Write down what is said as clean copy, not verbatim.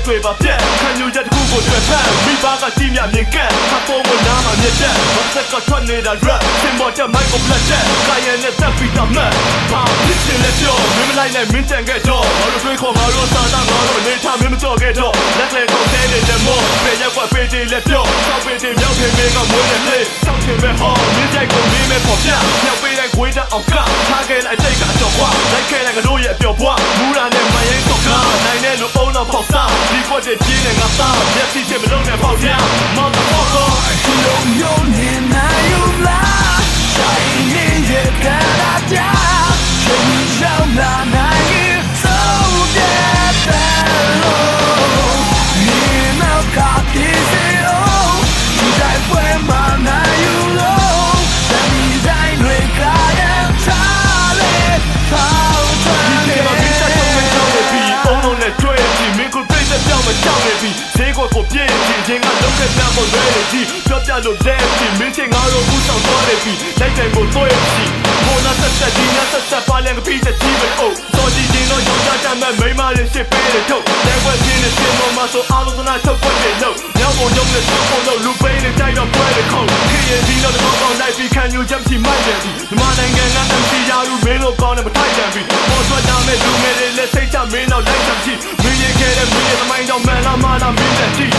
တွေပါပြက်ခံယူချက်တစ်ခုကိုတွေ့ဖက်မိဘကကြည့်မြမြင်ကက်ခပ်ပေါ်ဝင်နာမှာမြက်တဲ့ဘာသက်ကထွက်နေတာ rap စင်ပေါ်ချက်မိုက်ကိုပလက်တဲ့ကာယနဲ့တက်ပြီးတော့မှတ်ဘာဖြစ်ချင်လဲပြောမင်းမလိုက်နဲ့မင်းတန်ခဲ့တော့ငါတို့တွေးခေါ်ငါတို့စာသားငါတို့နေထားမင်းမကြော်ခဲ့တော့လက်လေကုန်တဲ့တဲ့မောပြေရက်ွက်ပေးတယ်လက်ပြောစောက်ပေးတယ်မြောက်ထင်းမင်းကမွေးတဲ့လေစောက်ချင်မဲ့ဟောမင်းကြိုက်ကုန်မင်းမဲ့ပေါ်ပြမြောက်ပေးတဲ့ခွေးတဲ့အောင်ကထားခဲ့လိုက်စိတ်ကတော့ကွာလိုက်ခဲ့လိုက်ငါတို့ရဲ့အပျော်ပွားမူရာနဲ့မရင်တော့ကနိုင်တဲ့လူအုံတော့ပေါက်စားဒီကွက်တဲ့ပြင်းနဲ့ငါသားမျက်စိချင်းမလုံးနဲ့ပေါက်ပြမောင်တော့ကောလုံးလုံးနေနိုင်ယူလားဆိုင်နေရဲ့ကလာကြချိန်ရောက်လာနိုင်ရင်စိုးတဲ့လို့နေနောက်ကပြေးစေအောင်ဒီတိုင်းပွဲမှာနိုင်ယူလို့တမီတိုင်းတွေကလည်းထားလေထားတယ်ဒီမှာကိစ္စတော့မကြောက်နေပြီအုံလုံးနဲ့တွေ့ပြီမင်းကိုပြည့်တဲ့ပြောင်းမကြောက်နေပြီဈေးကွက်ကိုပြည့်ရင်ချင်းကလုံးတဲ့ပြန်ပေါ်ရဲကြီးပြောပြလို့တဲ့ပြီမင်းချင်းငါတို့ကူဆောင်သွားနေပြီလိုက်တယ်ကိုတွေ့ပြီဘောနာဆက်ဒီနာဆက်ပါလန်ကပြီးတဲ့ကြီးပဲအိုးတော်ဒီချင်းတော့ရောင်းကြမ်းမဲ့မိမလေးရှစ်ပေးတယ်ထုတ်တဲဝက်ချင်းနဲ့စင်မောမှာဆိုအားလုံးသနာထုတ်ပွက်တယ်လို့ညောင်းပုံရုံးနဲ့ထုတ်ဖို့လို့လူပိန်းနဲ့တိုက်တော့ပွဲတယ်ခုံခေရင်ဒီတော့တော့ကောင်းလိုက်ပြီးခံယူချက်ချီမိုက်တယ်ဒီမြန်မာနိုင်ငံက MC ရာလူမင်းတို့ကောင်းတယ်မထိုက်တယ်ပြီပေါ်ထွက်ကြမဲ့လူငယ်တွေလက်စိတ်ချမင်းတော့လိုက်ချင်ချီမင်းရဲ့ခဲတဲ့မင်းရဲ့သမိုင်းကြောင့်မှန်လားမလားမင်းတဲ့ကြည့်